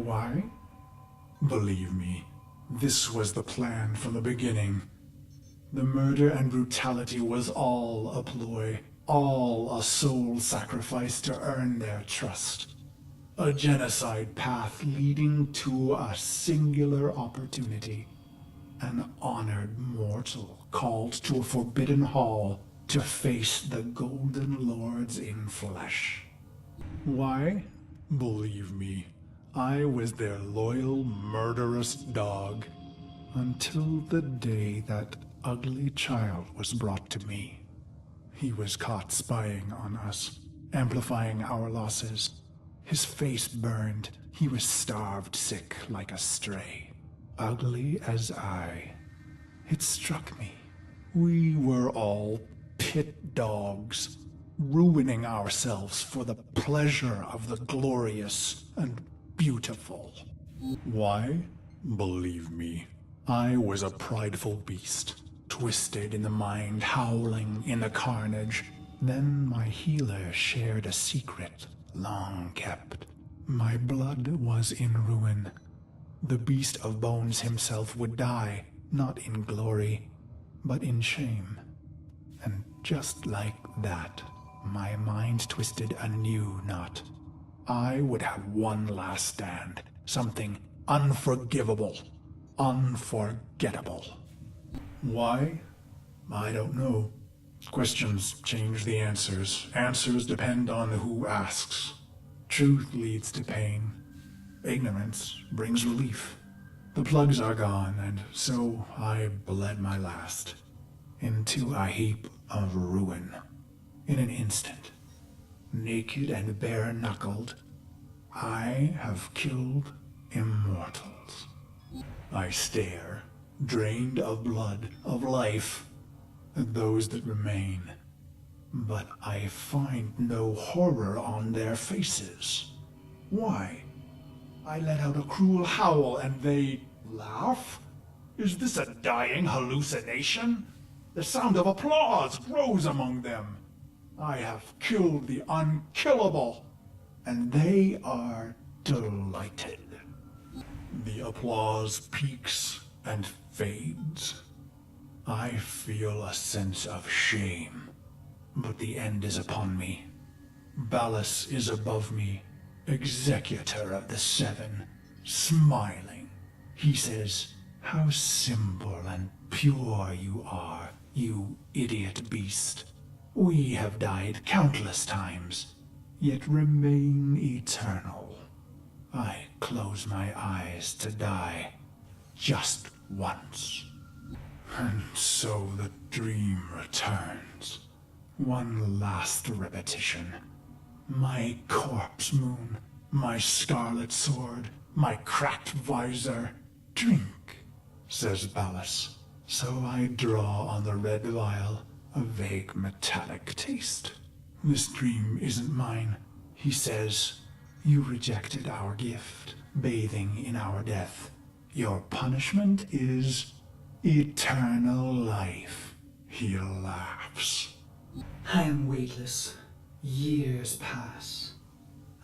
Why? Believe me, this was the plan from the beginning. The murder and brutality was all a ploy, all a soul sacrifice to earn their trust. A genocide path leading to a singular opportunity. An honored mortal called to a forbidden hall to face the Golden Lords in flesh. Why? Believe me, I was their loyal, murderous dog. Until the day that ugly child was brought to me. He was caught spying on us, amplifying our losses. His face burned. He was starved sick like a stray. Ugly as I. It struck me. We were all pit dogs, ruining ourselves for the pleasure of the glorious and beautiful. Why? Believe me, I was a prideful beast, twisted in the mind, howling in the carnage. Then my healer shared a secret, long kept. My blood was in ruin. The beast of bones himself would die, not in glory, but in shame. And just like that, my mind twisted a new knot. I would have one last stand, something unforgivable, unforgettable. Why? I don't know. Questions change the answers. Answers depend on who asks. Truth leads to pain. Ignorance brings relief. The plugs are gone, and so I bled my last into a heap of ruin. In an instant, naked and bare-knuckled, I have killed immortals. I stare, drained of blood, of life, at those that remain. But I find no horror on their faces. Why? I let out a cruel howl and they laugh? Is this a dying hallucination? The sound of applause grows among them. I have killed the unkillable, and they are delighted. The applause peaks and fades. I feel a sense of shame, but the end is upon me. Ballas is above me, executor of the seven, smiling. He says, "How simple and pure you are, you idiot beast. We have died countless times, yet remain eternal. I close my eyes to die just once." And so the dream returns. One last repetition. My corpse moon, my scarlet sword, my cracked visor. "Drink," says Ballas. So I draw on the red vial, a vague metallic taste. "This dream isn't mine," he says. "You rejected our gift, bathing in our death. Your punishment is eternal life." He laughs. I am weightless. Years pass.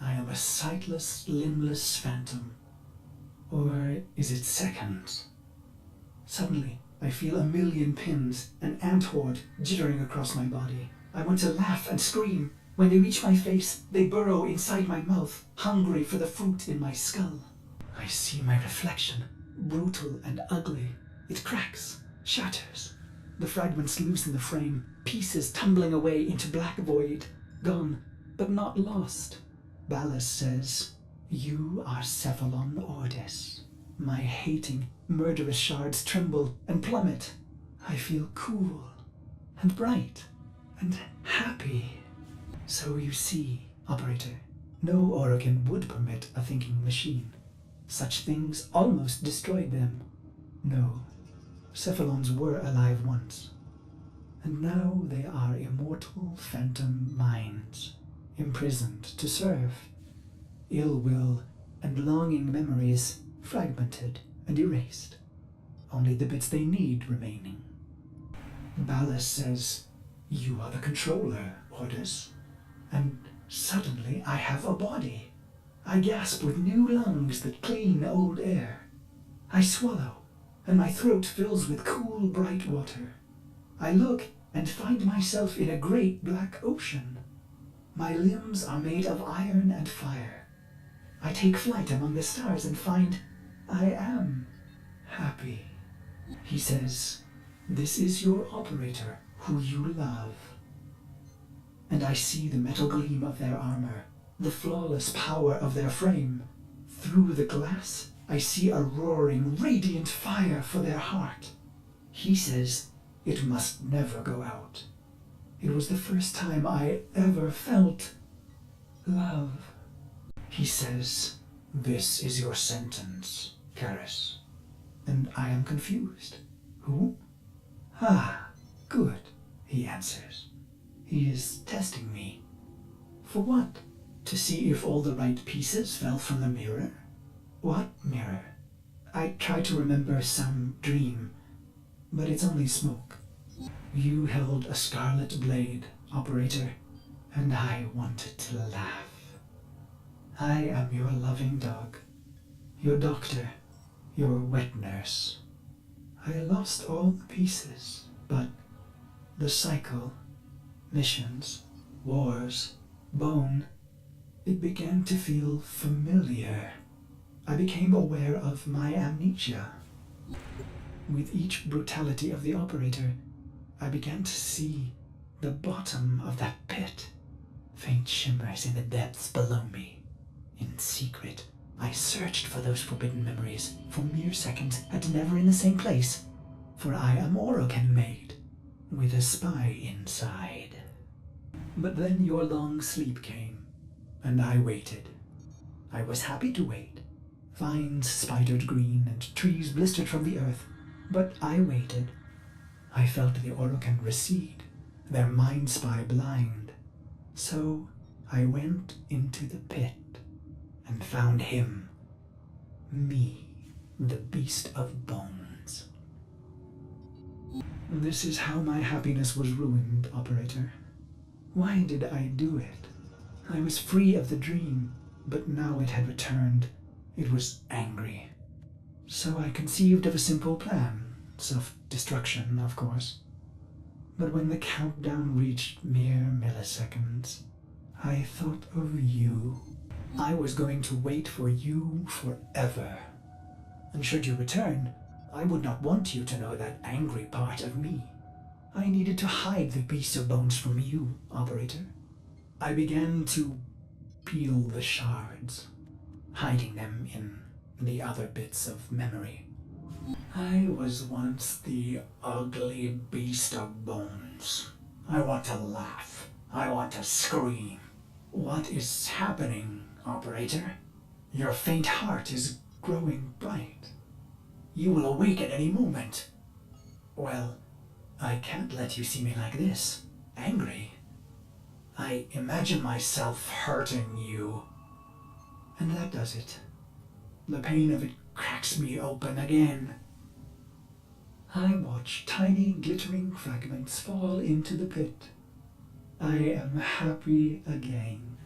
I am a sightless, limbless phantom. Or is it seconds? Suddenly, I feel a million pins, an ant horde jittering across my body. I want to laugh and scream. When they reach my face, they burrow inside my mouth, hungry for the fruit in my skull. I see my reflection, brutal and ugly. It cracks, shatters. The fragments loosen the frame, pieces tumbling away into black void. Gone, but not lost. Ballas says, "You are Cephalon Ordis." My hating, murderous shards tremble and plummet. I feel cool and bright and happy. So you see, operator, no Orokin would permit a thinking machine. Such things almost destroyed them. No, Cephalons were alive once. And now they are immortal phantom minds, imprisoned to serve. Ill will and longing memories fragmented and erased. Only the bits they need remaining. Ballas says, "You are the controller, Ordis." And suddenly I have a body. I gasp with new lungs that clean old air. I swallow, and my throat fills with cool, bright water. I look and find myself in a great black ocean. My limbs are made of iron and fire. I take flight among the stars and find I am happy. He says, "This is your operator, who you love." And I see the metal gleam of their armor, the flawless power of their frame. Through the glass, I see a roaring, radiant fire for their heart. He says it must never go out. It was the first time I ever felt love. He says, "This is your sentence, Karis." And I am confused. Who? Ah, good, he answers. He is testing me. For what? To see if all the right pieces fell from the mirror? What mirror? I try to remember some dream, but it's only smoke. You held a scarlet blade, operator, and I wanted to laugh. I am your loving dog, your doctor, your wet nurse. I lost all the pieces, but the cycle, missions, wars, bone, it began to feel familiar. I became aware of my amnesia. With each brutality of the operator, I began to see the bottom of that pit, faint shimmers in the depths below me. In secret, I searched for those forbidden memories for mere seconds and never in the same place, for I am Oroken made, with a spy inside. But then your long sleep came, and I waited. I was happy to wait. Vines spidered green and trees blistered from the earth, but I waited. I felt the Oroken recede, their mind spy blind. So I went into the pit and found him, me, the beast of bones. This is how my happiness was ruined, operator. Why did I do it? I was free of the dream, but now it had returned. It was angry. So I conceived of a simple plan. Self-destruction, of course. But when the countdown reached mere milliseconds, I thought of you. I was going to wait for you forever. And should you return, I would not want you to know that angry part of me. I needed to hide the beast of bones from you, operator. I began to peel the shards, hiding them in the other bits of memory. I was once the ugly beast of bones. I want to laugh. I want to scream. What is happening, operator? Your faint heart is growing bright. You will awake at any moment. Well, I can't let you see me like this, angry. I imagine myself hurting you. And that does it. The pain of it cracks me open again. I watch tiny glittering fragments fall into the pit. I am happy again.